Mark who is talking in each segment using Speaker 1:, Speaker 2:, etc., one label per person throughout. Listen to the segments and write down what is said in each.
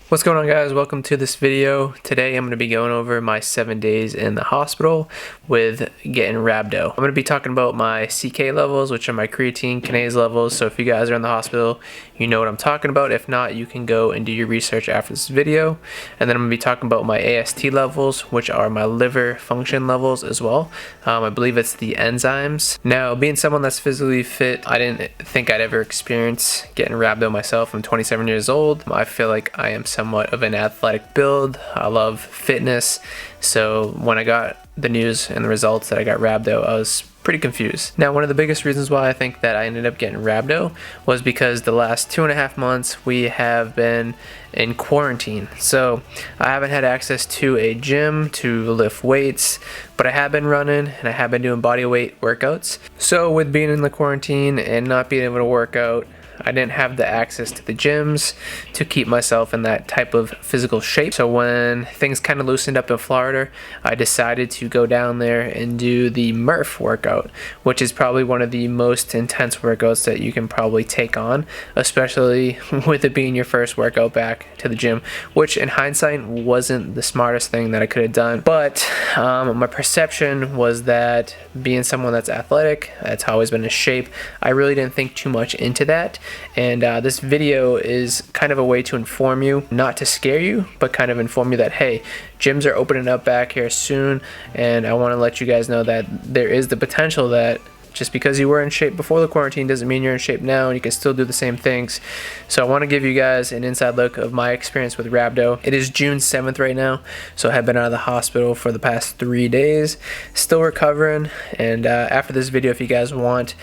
Speaker 1: What's going on, guys? Welcome to this video. Today I'm going to be going over my 7 days in the hospital with getting Rhabdo. I'm going to be talking about my CK levels, which are my creatine kinase levels. So if you guys are in the hospital, you know what I'm talking about. If not, you can go and do your research after this video. And then I'm going to be talking about my AST levels, which are my liver function levels as well. I believe it's the enzymes. Now, being someone that's physically fit, I didn't think I'd ever experience getting Rhabdo myself. I'm 27 years old. I feel like I am somewhat of an athletic build. I love fitness. So when I got the news and the results that I got Rhabdo, I was pretty confused. Now, one of the biggest reasons why I think that I ended up getting Rhabdo was because the last 2.5 months we have been in quarantine. So I haven't had access to a gym to lift weights, but I have been running and I have been doing body weight workouts. So with being in the quarantine and not being able to work out, I didn't have the access to the gyms to keep myself in that type of physical shape. So when things kind of loosened up in Florida, I decided to go down there and do the Murph workout, which is probably one of the most intense workouts that you can probably take on, especially with it being your first workout back to the gym, which in hindsight wasn't the smartest thing that I could have done. But my perception was that being someone that's athletic, that's always been in shape, I really didn't think too much into that. And this video is kind of a way to inform you, not to scare you, but kind of inform you that, hey, gyms are opening up back here soon, and I want to let you guys know that there is the potential that just because you were in shape before the quarantine doesn't mean you're in shape now, and you can still do the same things. So I want to give you guys an inside look of my experience with Rhabdo. It is June 7th right now, so I have been out of the hospital for the past 3 days, still recovering. And after this video, if you guys want,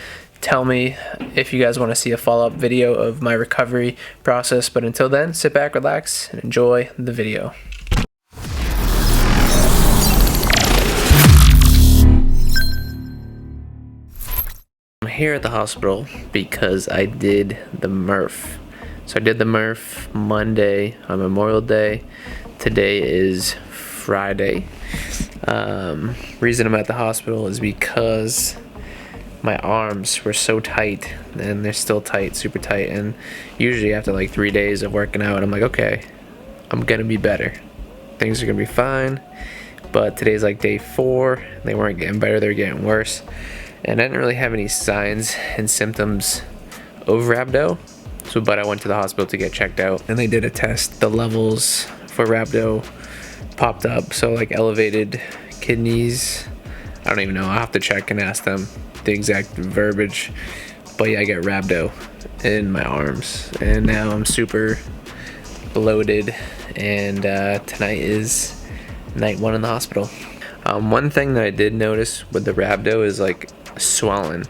Speaker 1: tell me if you guys want to see a follow-up video of my recovery process. But until then, sit back, relax, and enjoy the video. I'm here at the hospital because I did the Murph. So I did the Murph Monday on Memorial Day. Today is Friday. Reason I'm at the hospital is because my arms were so tight, and they're still tight, super tight, and usually after like 3 days of working out, I'm like, okay, I'm gonna be better. Things are gonna be fine. But today's like day 4. They weren't getting better, they were getting worse. And I didn't really have any signs and symptoms of Rhabdo. But I went to the hospital to get checked out, and they did a test. The levels for Rhabdo popped up, so like elevated kidneys. I don't even know, I'll have to check and ask them the exact verbiage. But yeah, I got Rhabdo in my arms, and now I'm super bloated, and tonight is night 1 in the hospital. One thing that I did notice with the Rhabdo is like swelling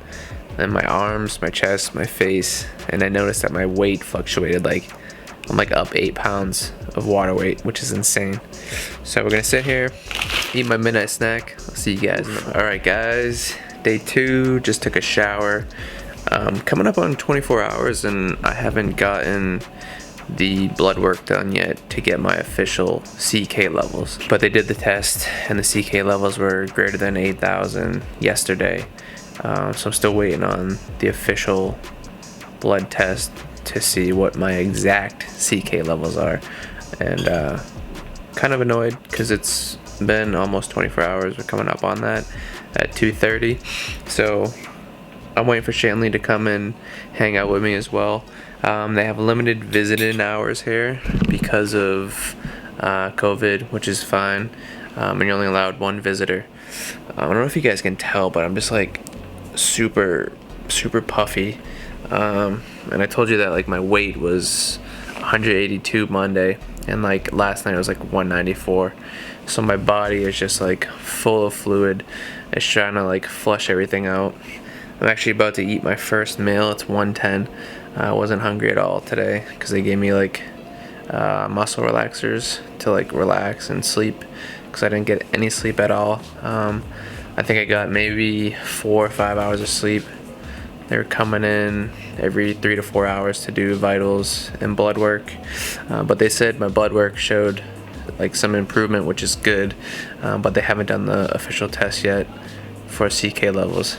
Speaker 1: in my arms, my chest, my face, and I noticed that my weight fluctuated. Like I'm like up 8 pounds of water weight, which is insane. So we're gonna sit here, eat my midnight snack. I'll see you guys. Alright guys, day 2, just took a shower. Coming up on 24 hours, and I haven't gotten the blood work done yet to get my official CK levels. But they did the test, and the CK levels were greater than 8,000 yesterday. So I'm still waiting on the official blood test to see what my exact CK levels are. And kind of annoyed because it's been almost 24 hours. We're coming up on that at 2:30. So I'm waiting for Shanley to come and hang out with me as well. They have limited visiting hours here because of COVID, which is fine. And you're only allowed 1 visitor. I don't know if you guys can tell, but I'm just like super puffy. And I told you that like my weight was 182 Monday, and like last night it was like 194. So my body is just like full of fluid. It's trying to like flush everything out. I'm actually about to eat my first meal. It's 1:10. I wasn't hungry at all today because they gave me like muscle relaxers to like relax and sleep, because I didn't get any sleep at all. I think I got maybe 4 or 5 hours of sleep. They were coming in every 3 to 4 hours to do vitals and blood work, but they said my blood work showed like some improvement, which is good, but they haven't done the official test yet for CK levels.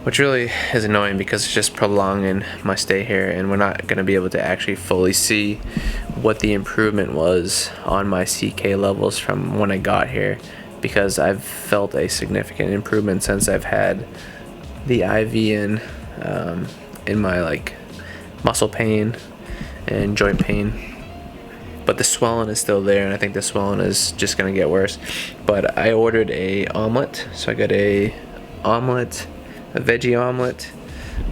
Speaker 1: which really is annoying because it's just prolonging my stay here, and we're not going to be able to actually fully see what the improvement was on my CK levels from when I got here, because I've felt a significant improvement since I've had the IV in my like muscle pain and joint pain. But the swelling is still there, and I think the swelling is just gonna get worse. But I ordered a omelet, so I got a omelet, a veggie omelet.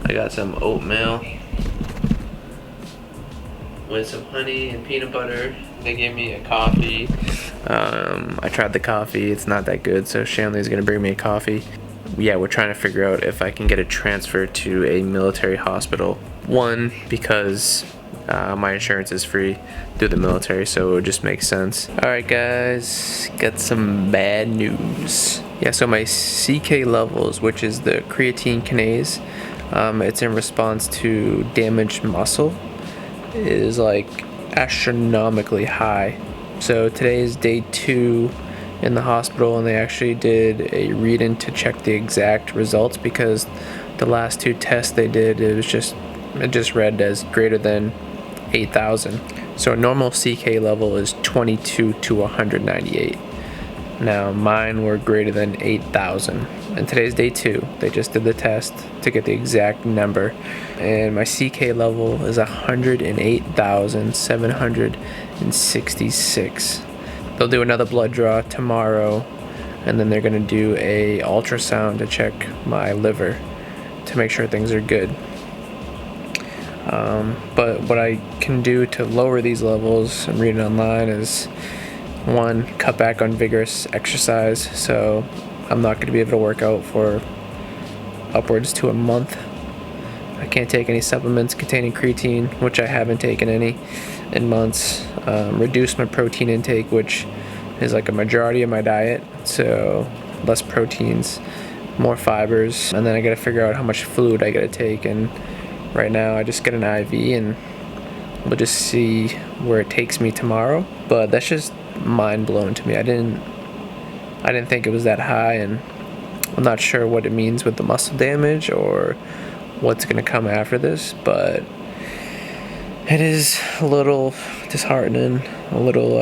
Speaker 1: I got some oatmeal with some honey and peanut butter. They gave me a coffee. I tried the coffee, it's not that good, so Shanley's gonna bring me a coffee. Yeah, we're trying to figure out if I can get a transfer to a military hospital. One, because my insurance is free through the military, so it would just make sense. Alright guys, got some bad news. Yeah, so my CK levels, which is the creatine kinase, it's in response to damaged muscle, is like astronomically high. So today is day 2 in the hospital, and they actually did a read-in to check the exact results, because the last 2 tests they did, it just read as greater than 8,000. So a normal CK level is 22 to 198. Now mine were greater than 8,000, and today's day 2. They just did the test to get the exact number, and my CK level is 108,766. They'll do another blood draw tomorrow, and then they're gonna do a ultrasound to check my liver to make sure things are good. But what I can do to lower these levels, I'm reading online, is 1, cut back on vigorous exercise. So I'm not going to be able to work out for upwards to a month. I can't take any supplements containing creatine, which I haven't taken any in months. Reduce my protein intake, which is like a majority of my diet, so less proteins, more fibers, and then I gotta figure out how much fluid I gotta take. And right now I just get an IV, and we'll just see where it takes me tomorrow. But that's just mind blowing to me. I didn't think it was that high, and I'm not sure what it means with the muscle damage or what's gonna come after this, but it is a little disheartening, a little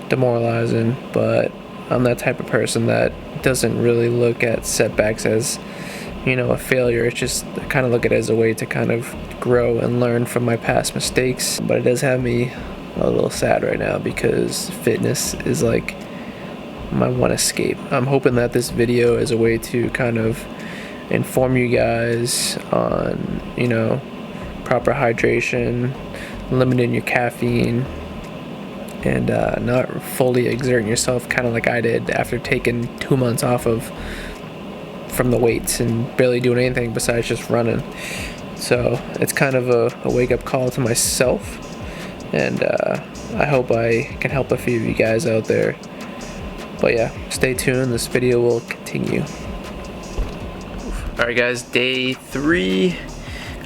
Speaker 1: demoralizing. But I'm that type of person that doesn't really look at setbacks as, you know, a failure. It's just, I kind of look at it as a way to kind of grow and learn from my past mistakes. But it does have me a little sad right now, because fitness is like my one escape. I'm hoping that this video is a way to kind of inform you guys on, you know, proper hydration, limiting your caffeine, and not fully exerting yourself, kind of like I did after taking 2 months off from the weights and barely doing anything besides just running. So it's kind of a wake-up call to myself, and I hope I can help a few of you guys out there. But yeah, stay tuned, this video will continue. Alright guys, day 3.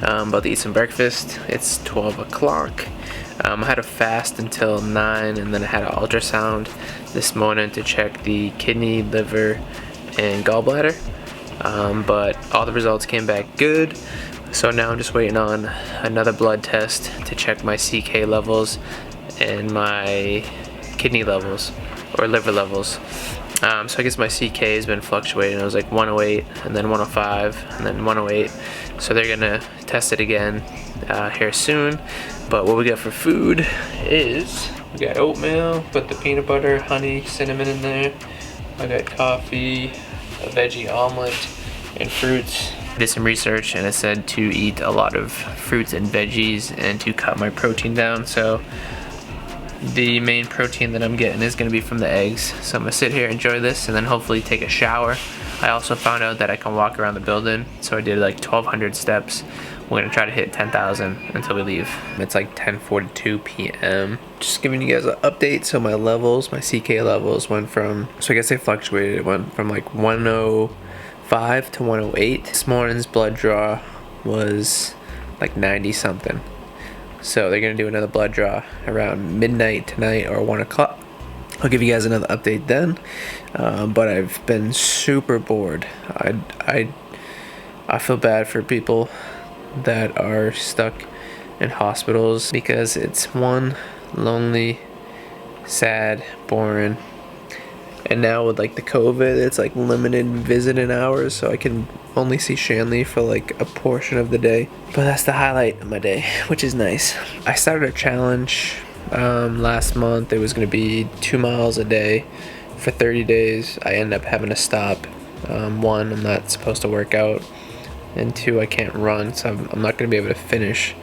Speaker 1: I'm about to eat some breakfast. It's 12 o'clock. I had a fast until 9, and then I had an ultrasound this morning to check the kidney, liver, and gallbladder. But all the results came back good. So now I'm just waiting on another blood test to check my CK levels and my kidney levels or liver levels. So I guess my CK has been fluctuating. It was like 108 and then 105 and then 108. So they're gonna test it again here soon. But what we got for food is, we got oatmeal, put the peanut butter, honey, cinnamon in there. I got coffee, a veggie omelet, and fruits. I did some research, and it said to eat a lot of fruits and veggies and to cut my protein down. So the main protein that I'm getting is going to be from the eggs. So I'm going to sit here, enjoy this, and then hopefully take a shower. I also found out that I can walk around the building, so I did like 1,200 steps. We're going to try to hit 10,000 until we leave. It's like 10:42 p.m. Just giving you guys an update. So my levels, my CK levels went from, so I guess they fluctuated. It went from like 105 to 108. This morning's blood draw was like 90 something. So they're gonna do another blood draw around midnight tonight or 1 o'clock. I'll give you guys another update then. But I've been super bored. I feel bad for people that are stuck in hospitals because it's one, lonely, sad, boring. And now with like the COVID, it's like limited visiting hours, so I can only see Shanley for like a portion of the day. But that's the highlight of my day, which is nice. I started a challenge last month. It was going to be 2 miles a day for 30 days. I ended up having to stop. One, I'm not supposed to work out, and two, I can't run, so I'm not going to be able to finish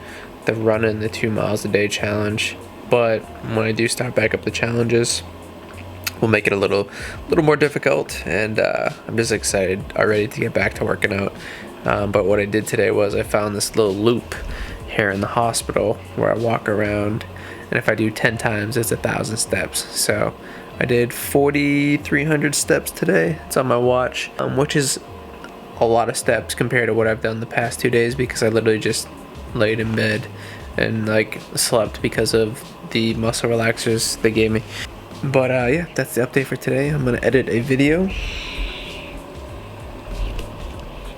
Speaker 1: the running the 2 miles a day challenge. But when I do start back up the challenges, we'll make it a little more difficult, and I'm just excited already to get back to working out. But what I did today was I found this little loop here in the hospital where I walk around, and if I do 10 times, it's 1,000 steps. So I did 4,300 steps today. It's on my watch, which is a lot of steps compared to what I've done the past 2 days, because I literally just laid in bed and like slept because of the muscle relaxers they gave me. But yeah, that's the update for today. I'm gonna edit a video.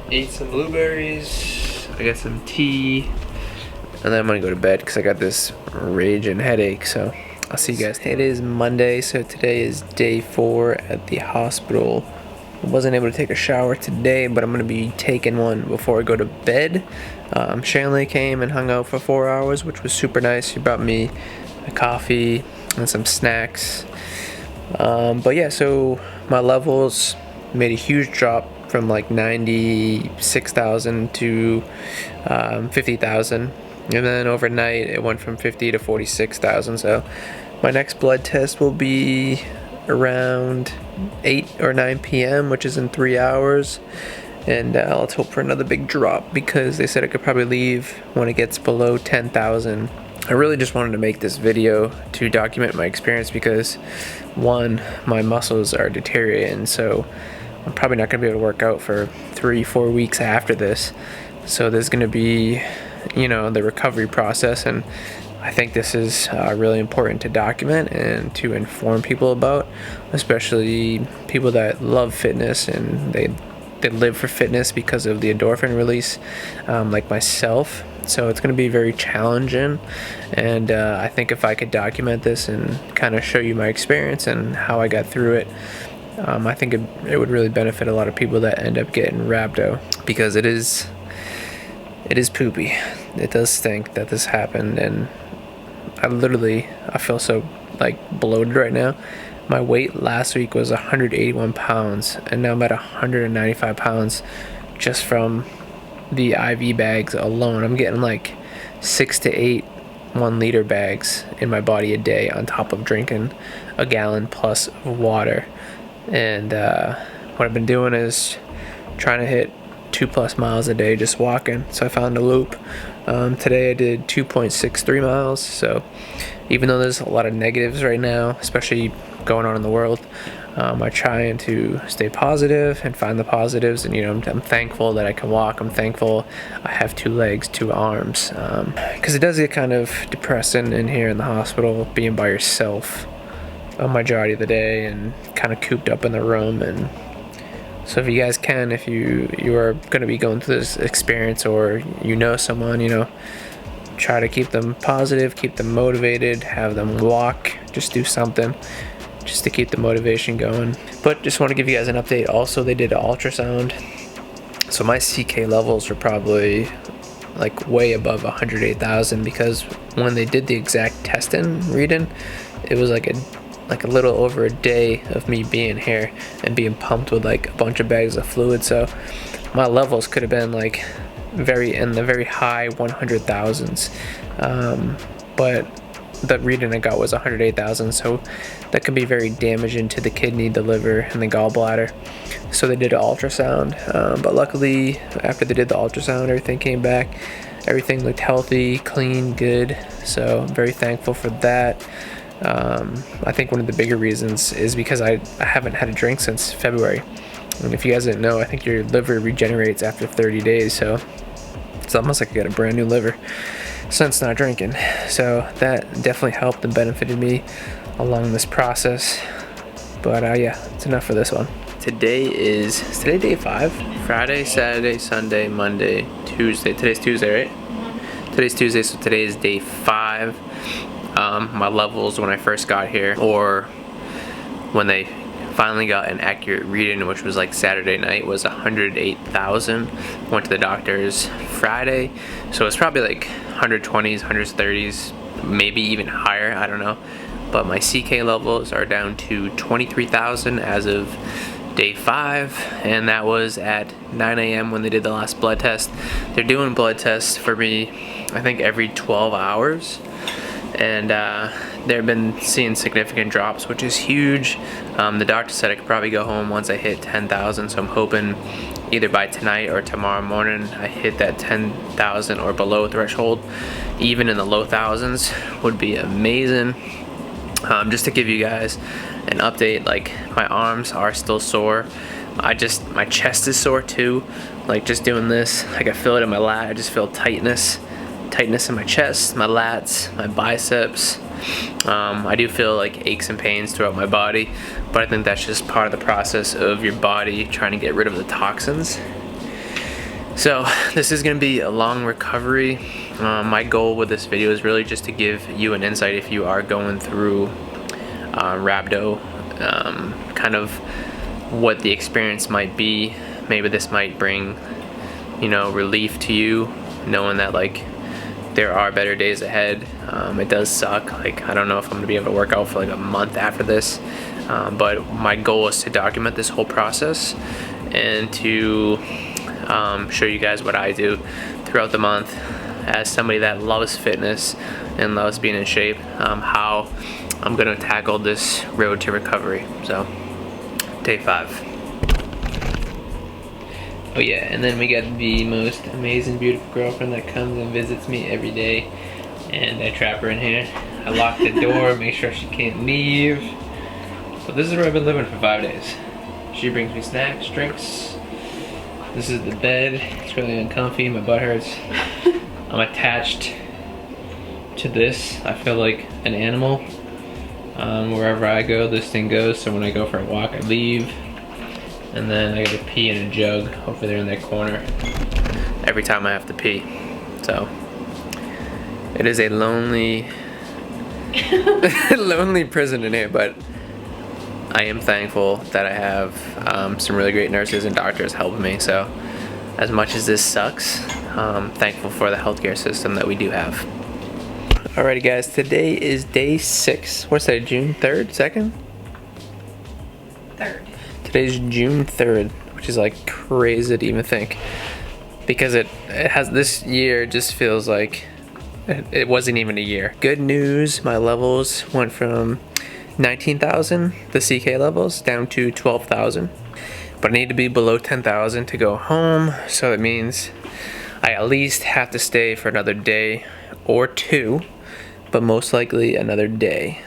Speaker 1: Ate some blueberries. I got some tea, and then I'm gonna go to bed because I got this raging headache. So I'll see you guys. It is Monday, so today is day 4 at the hospital. I wasn't able to take a shower today, but I'm gonna be taking one before I go to bed. Shanley came and hung out for 4 hours, which was super nice. She brought me a coffee and some snacks. But yeah, so my levels made a huge drop from like 96,000 to 50,000, and then overnight it went from 50 to 46,000. So my next blood test will be around 8 or 9 p.m., which is in 3 hours. And let's hope for another big drop, because they said it could probably leave when it gets below 10,000. I really just wanted to make this video to document my experience because, one, my muscles are deteriorating, so I'm probably not going to be able to work out for 3-4 weeks after this. So there's going to be, the recovery process, and I think this is really important to document and to inform people about, especially people that love fitness and they live for fitness because of the endorphin release, like myself. So it's going to be very challenging, and I think if I could document this and kind of show you my experience and how I got through it, I think it would really benefit a lot of people that end up getting rhabdo, because it is poopy. It does stink that this happened, and I feel so like bloated right now. My weight last week was 181 pounds, and now I'm at 195 pounds just from the IV bags alone. I'm getting like 6 to 8 1-liter bags in my body a day, on top of drinking a gallon plus of water. And what I've been doing is trying to hit 2+ miles a day just walking. So I found a loop. Today I did 2.63 miles. So even though there's a lot of negatives right now, especially going on in the world, I'm trying to stay positive and find the positives. And I'm thankful that I can walk. I'm thankful I have 2 legs, 2 arms, because it does get kind of depressing in here in the hospital, being by yourself a majority of the day and kind of cooped up in the room. And so if you guys can, if you are going to be going through this experience, or someone, try to keep them positive, keep them motivated, have them walk, just do something just to keep the motivation going. But just want to give you guys an update. Also, they did an ultrasound, so my CK levels are probably like way above 108,000, because when they did the exact testing reading, it was like a little over a day of me being here and being pumped with like a bunch of bags of fluid. So my levels could have been like in the very high 100,000s, but the reading I got was 108,000, so that can be very damaging to the kidney, the liver, and the gallbladder. So they did an ultrasound, but luckily after they did the ultrasound, everything came back. Everything looked healthy, clean, good. So I'm very thankful for that. I think one of the bigger reasons is because I haven't had a drink since February. And if you guys didn't know, I think your liver regenerates after 30 days, so it's almost like I got a brand new liver. since not drinking. So that definitely helped and benefited me along this process. But yeah, it's enough for this one. Is today day 5? Friday, Saturday, Sunday, Monday, Tuesday. Today's Tuesday, right? Today's Tuesday, so today is day 5. My levels when I first got here, or when they finally got an accurate reading, which was like Saturday night, was 108,000. Went to the doctor's Friday, so it's probably like 120s, 130s, maybe even higher, I don't know. But my CK levels are down to 23,000 as of day 5, and that was at 9 a.m. when they did the last blood test. They're doing blood tests for me, I think every 12 hours. And they've been seeing significant drops, which is huge. The doctor said I could probably go home once I hit 10,000, so I'm hoping either by tonight or tomorrow morning I hit that 10,000 or below threshold. Even in the low thousands would be amazing. Just to give you guys an update, like my arms are still sore. My chest is sore too. Like just doing this, like I feel it in my lat. I just feel tightness in my chest, my lats, my biceps. I do feel like aches and pains throughout my body, but I think that's just part of the process of your body trying to get rid of the toxins. So this is gonna be a long recovery. My goal with this video is really just to give you an insight if you are going through Rhabdo, kind of what the experience might be. Maybe this might bring, you know, relief to you, knowing that like there are better days ahead. It does suck. Like I don't know if I'm gonna be able to work out for like a month after this, but my goal is to document this whole process and to show you guys what I do throughout the month as somebody that loves fitness and loves being in shape, how I'm gonna tackle this road to recovery. So day 5. Oh yeah, and then we got the most amazing, beautiful girlfriend that comes and visits me every day, and I trap her in here. I lock the door, make sure she can't leave. So this is where I've been living for 5 days. She brings me snacks, drinks. This is the bed. It's really uncomfy, my butt hurts. I'm attached to this. I feel like an animal. Wherever I go, this thing goes, so when I go for a walk, I leave. And then I gotta pee in a jug over there in that corner every time I have to pee. So it is a lonely lonely prison in here, but I am thankful that I have some really great nurses and doctors helping me. So as much as this sucks, I'm thankful for the healthcare system that we do have. Alrighty guys, today is day 6. What's that, June 3rd, 2nd?
Speaker 2: 3rd.
Speaker 1: Today's June 3rd, which is like crazy to even think, because it has, this year just feels like it wasn't even a year. Good news, my levels went from 19,000, the CK levels, down to 12,000. But I need to be below 10,000 to go home, so it means I at least have to stay for another day or 2, but most likely another day.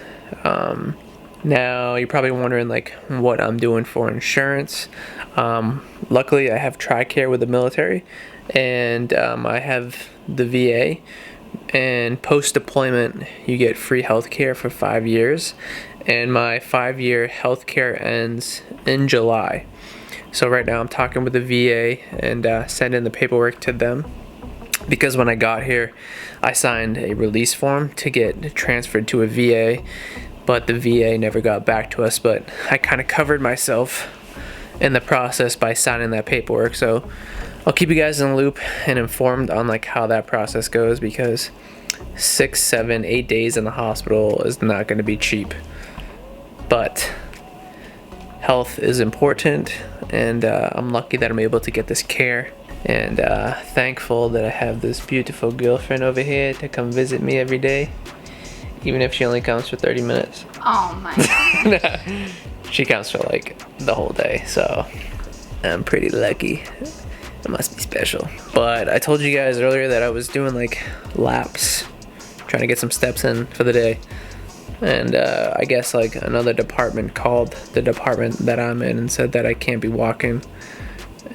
Speaker 1: Now you're probably wondering like what I'm doing for insurance. Luckily I have TRICARE with the military, and I have the VA, and post-deployment you get free healthcare for 5 years, and my 5-year healthcare ends in July. So right now I'm talking with the VA and sending the paperwork to them, because when I got here I signed a release form to get transferred to a VA, but the VA never got back to us. But I kind of covered myself in the process by signing that paperwork, so I'll keep you guys in the loop and informed on like how that process goes, because 6, 7, 8 days in the hospital is not going to be cheap. But health is important, and I'm lucky that I'm able to get this care, and thankful that I have this beautiful girlfriend over here to come visit me every day, even if she only comes for 30 minutes.
Speaker 2: Oh my god.
Speaker 1: She counts for like the whole day, so I'm pretty lucky. It must be special. But I told you guys earlier that I was doing like laps, trying to get some steps in for the day. And I guess like another department called the department that I'm in and said that I can't be walking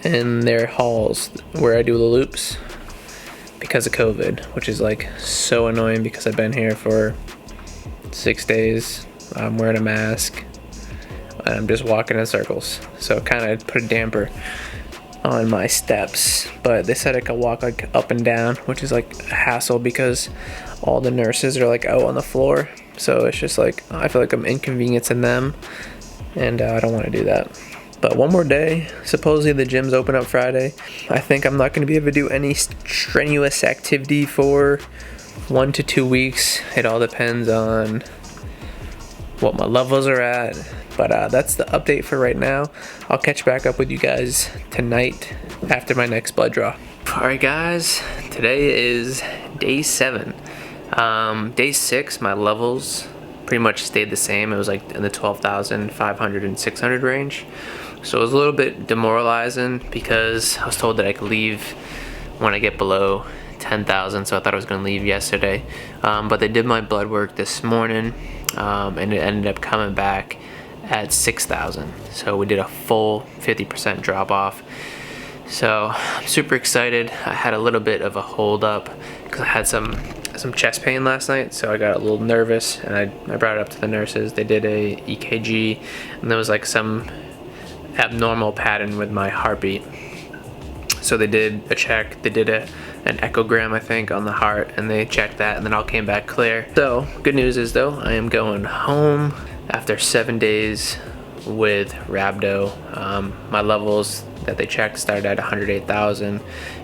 Speaker 1: in their halls where I do the loops. because of COVID, which is like so annoying because I've been here for 6 days. I'm wearing a mask and I'm just walking in circles. So it kind of put a damper on my steps, but they said I could walk like up and down, which is like a hassle because all the nurses are like out on the floor. So it's just like, I feel like I'm inconveniencing them, and I don't want to do that. But one more day, supposedly the gym's open up Friday. I think I'm not going to be able to do any strenuous activity for 1 to 2 weeks. It all depends on what my levels are at. But that's the update for right now. I'll catch back up with you guys tonight after my next blood draw. Alright guys, today is day 7. Day 6, my levels pretty much stayed the same. It was like in the 12,500 and 600 range. So it was a little bit demoralizing because I was told that I could leave when I get below 10,000, so I thought I was going to leave yesterday. But they did my blood work this morning, and it ended up coming back at 6,000. So we did a full 50% drop off. So I'm super excited. I had a little bit of a hold up because I had some chest pain last night, so I got a little nervous, and I brought it up to the nurses. They did a EKG, and there was like some abnormal pattern with my heartbeat. So they did a check. They did an echogram, I think, on the heart, and they checked that, and then all came back clear. So good news is though, I am going home after 7 days with Rhabdo. My levels that they checked started at 108,000,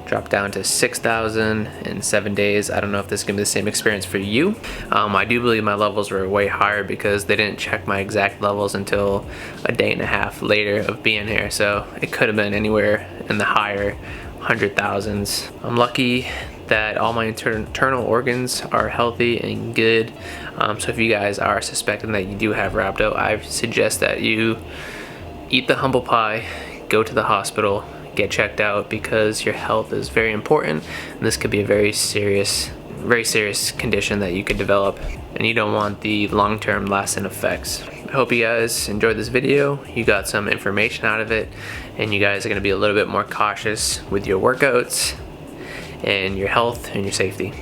Speaker 1: dropped down to 6,000 in 7 days. I don't know if this is gonna be the same experience for you. I do believe my levels were way higher because they didn't check my exact levels until a day and a half later of being here. So it could have been anywhere in the higher 100,000s. I'm lucky that all my internal organs are healthy and good. So if you guys are suspecting that you do have Rhabdo, I suggest that you eat the humble pie, go to the hospital, get checked out, because your health is very important, and this could be a very serious condition that you could develop, and you don't want the long-term lasting effects. I hope you guys enjoyed this video, you got some information out of it, and you guys are going to be a little bit more cautious with your workouts and your health and your safety.